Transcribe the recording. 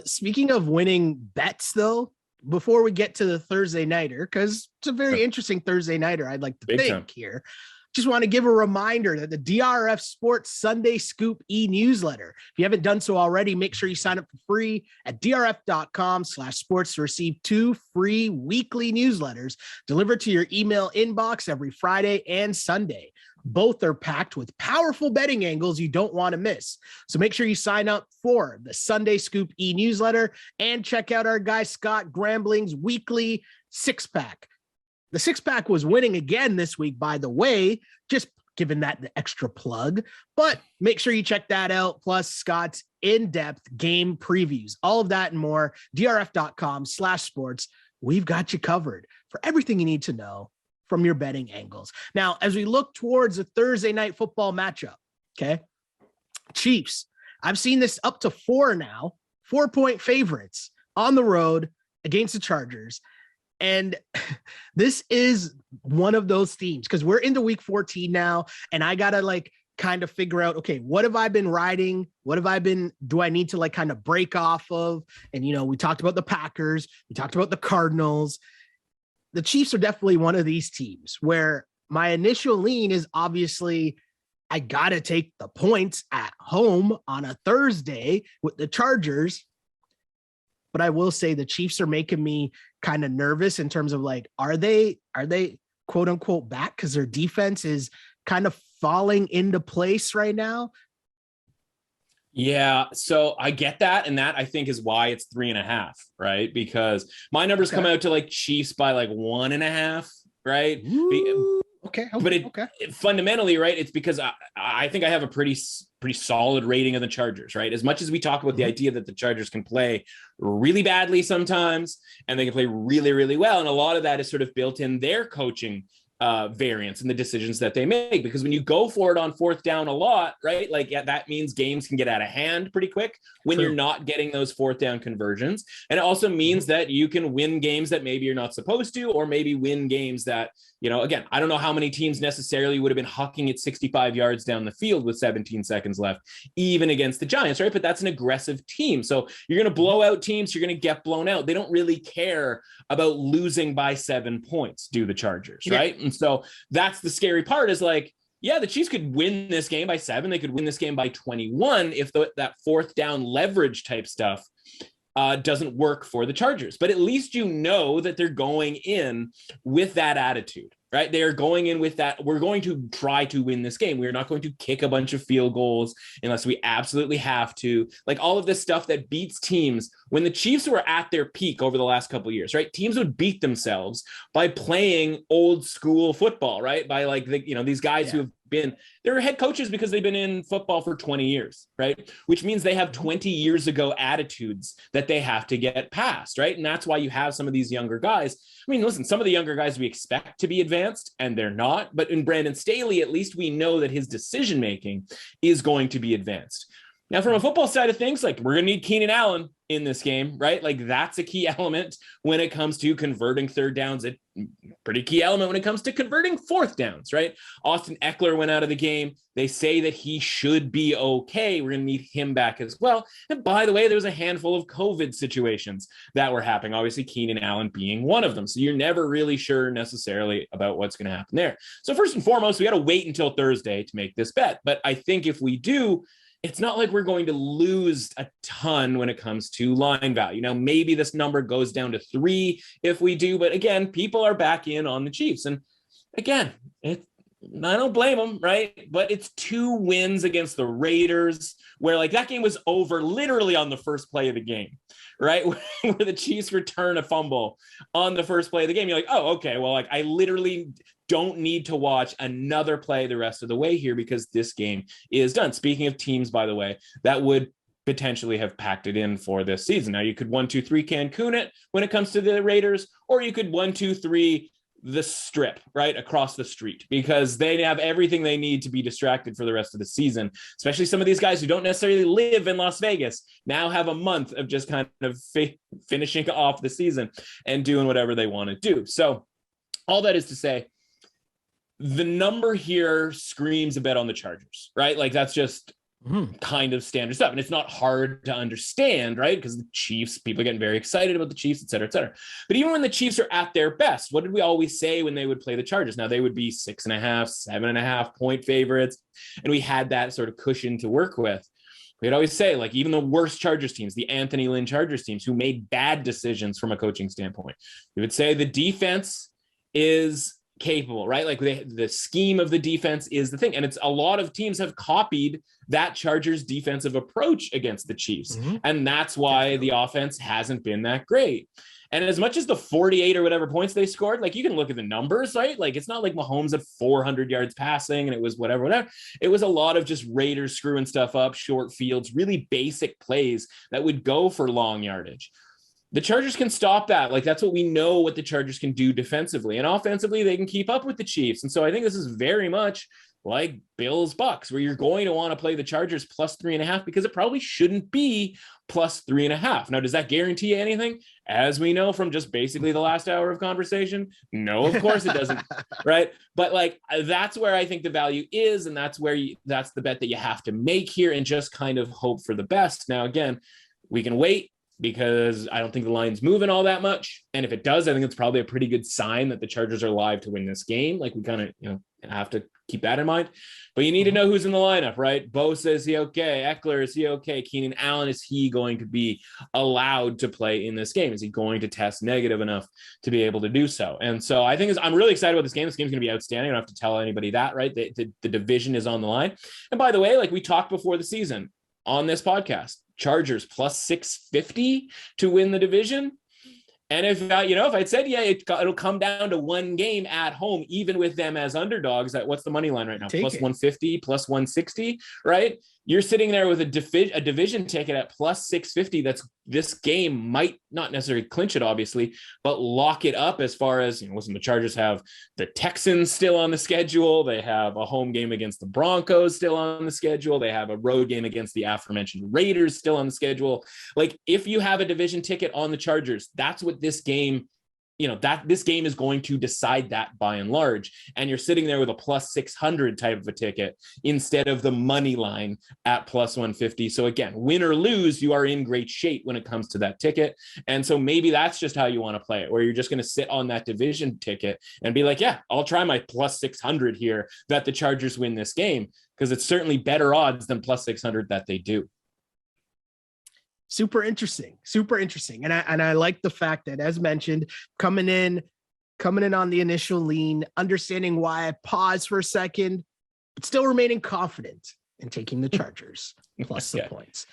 Speaking of winning bets, though, before we get to the Thursday nighter, because it's a very interesting Thursday nighter, I'd like to Big think time. here. Just want to give a reminder that the DRF Sports Sunday Scoop e-newsletter, if you haven't done so already, make sure you sign up for free at drf.com/sports to receive 2 free weekly newsletters delivered to your email inbox every Friday and Sunday. Both are packed with powerful betting angles you don't want to miss. So make sure you sign up for the Sunday Scoop e-newsletter and check out our guy Scott Grambling's weekly 6-pack. The 6-pack was winning again this week, by the way, just giving that the extra plug, but make sure you check that out. Plus Scott's in-depth game previews, all of that and more, drf.com/sports. We've got you covered for everything you need to know from your betting angles. Now, as we look towards a Thursday night football matchup, okay, Chiefs, I've seen this up to 4 now, 4-point favorites on the road against the Chargers. And this is one of those themes because we're into week 14 now, and I got to kind of figure out, okay, what have I been riding? Do I need to kind of break off of? And, we talked about the Packers, we talked about the Cardinals. The Chiefs are definitely one of these teams where my initial lean is obviously I got to take the points at home on a Thursday with the Chargers. But I will say the Chiefs are making me kind of nervous in terms of are they quote unquote back? Because their defense is kind of falling into place right now. Yeah, so I get that, and that I think is why it's 3.5, right? Because my numbers come out to Chiefs by 1.5, right? Ooh, okay. But it fundamentally, right? It's because I think I have a pretty solid rating of the Chargers, right? As much as we talk about the idea that the Chargers can play really badly sometimes, and they can play really, really well, and a lot of that is sort of built in their coaching variance and the decisions that they make, because when you go for it on 4th down a lot, right? That means games can get out of hand pretty quick when you're not getting those 4th down conversions. And it also means that you can win games that maybe you're not supposed to, or maybe win games that, again, I don't know how many teams necessarily would have been hucking it 65 yards down the field with 17 seconds left, even against the Giants, right? But that's an aggressive team. So you're going to blow out teams. You're going to get blown out. They don't really care about losing by 7 points, do the Chargers, right? And so that's the scary part is the Chiefs could win this game by 7. They could win this game by 21 if that 4th down leverage type stuff doesn't work for the Chargers. But at least that they're going in with that attitude, right? They are going in with that. We're going to try to win this game. We're not going to kick a bunch of field goals unless we absolutely have to. All of this stuff that beats teams. When the Chiefs were at their peak over the last couple of years, right? Teams would beat themselves by playing old school football, right? By these guys who have they're head coaches because they've been in football for 20 years, right? Which means they have 20 years ago attitudes that they have to get past, right? And that's why you have some of these younger guys. I mean, listen, some of the younger guys we expect to be advanced and they're not, but in Brandon Staley, at least we know that his decision-making is going to be advanced. Now, from a football side of things, we're going to need Keenan Allen in this game, right? That's a key element when it comes to converting 3rd downs. A pretty key element when it comes to converting 4th downs, right? Austin Eckler went out of the game. They say that he should be okay. We're going to need him back as well. And by the way, there was a handful of COVID situations that were happening, obviously Keenan Allen being one of them. So you're never really sure necessarily about what's going to happen there. So first and foremost, we got to wait until Thursday to make this bet. But I think if we do, it's not like we're going to lose a ton when it comes to line value. Now, maybe this number goes down to 3 if we do, but again, people are back in on the Chiefs. And again, I don't blame them, right? But it's 2 wins against the Raiders where that game was over literally on the first play of the game, right? Where the Chiefs return a fumble on the first play of the game. You're oh, okay. Well, I literally don't need to watch another play the rest of the way here because this game is done. Speaking of teams, by the way, that would potentially have packed it in for this season. Now you could 1-2-3 Cancun it when it comes to the Raiders, or you could 1-2-3 the Strip right across the street, because they have everything they need to be distracted for the rest of the season, especially some of these guys who don't necessarily live in Las Vegas now have a month of just kind of finishing off the season and doing whatever they want to do. So all that is to say, the number here screams a bet on the Chargers, right? That's just kind of standard stuff. And it's not hard to understand, right? Because the Chiefs, people are getting very excited about the Chiefs, et cetera, et cetera. But even when the Chiefs are at their best, what did we always say when they would play the Chargers? Now they would be 6.5, 7.5 point favorites. And we had that sort of cushion to work with. We'd always say, like, even the worst Chargers teams, the Anthony Lynn Chargers teams who made bad decisions from a coaching standpoint, we would say the defense is capable, right? Like the scheme of the defense is the thing. And it's a lot of teams have copied that Chargers defensive approach against the Chiefs. And that's why the offense hasn't been that great. And as much as the 48 or whatever points they scored, like you can look at the numbers, right? Like it's not like Mahomes had 400 yards passing and it was whatever. It was a lot of just Raiders screwing stuff up, short fields, really basic plays that would go for long yardage. The Chargers can stop that. Like that's what we know what the Chargers can do defensively, and offensively they can keep up with the Chiefs. And so I think this is very much like Bills Bucks, where you're going to want to play the Chargers plus 3.5 because it probably shouldn't be plus 3.5. Now, does that guarantee you anything? As we know from just basically the last hour of conversation, no, of course it doesn't. Right. But like, that's where I think the value is. And that's where that's the bet that you have to make here and just kind of hope for the best. Now, again, we can wait, because I don't think the line's moving all that much. And if it does, I think it's probably a pretty good sign that the Chargers are live to win this game. Like we kind of, have to keep that in mind. But you need to know who's in the lineup, right? Bosa, is he okay? Eckler, is he okay? Keenan Allen, is he going to be allowed to play in this game? Is he going to test negative enough to be able to do so? And so I think I'm really excited about this game. This game's going to be outstanding. I don't have to tell anybody that, right? The division is on the line. And by the way, like we talked before the season on this podcast, Chargers plus 650 to win the division. And if if I'd said, it'll come down to one game at home, even with them as underdogs, what's the money line right now? Plus 150, plus 160, right? You're sitting there with a division ticket at plus 650. This game might not necessarily clinch it, obviously, but lock it up as far as, listen, the Chargers have the Texans still on the schedule. They have a home game against the Broncos still on the schedule. They have a road game against the aforementioned Raiders still on the schedule. Like if you have a division ticket on the Chargers, that's what this game, this game is going to decide that by and large. And you're sitting there with a plus 600 type of a ticket instead of the money line at plus 150. So again, win or lose, you are in great shape when it comes to that ticket. And so maybe that's just how you want to play it, where you're just going to sit on that division ticket and be like, yeah, I'll try my plus 600 here that the Chargers win this game, because it's certainly better odds than plus 600 that they do. Super interesting. And I like the fact that, as mentioned, coming in on the initial lean, understanding why I paused for a second, but still remaining confident in taking the Chargers plus the points.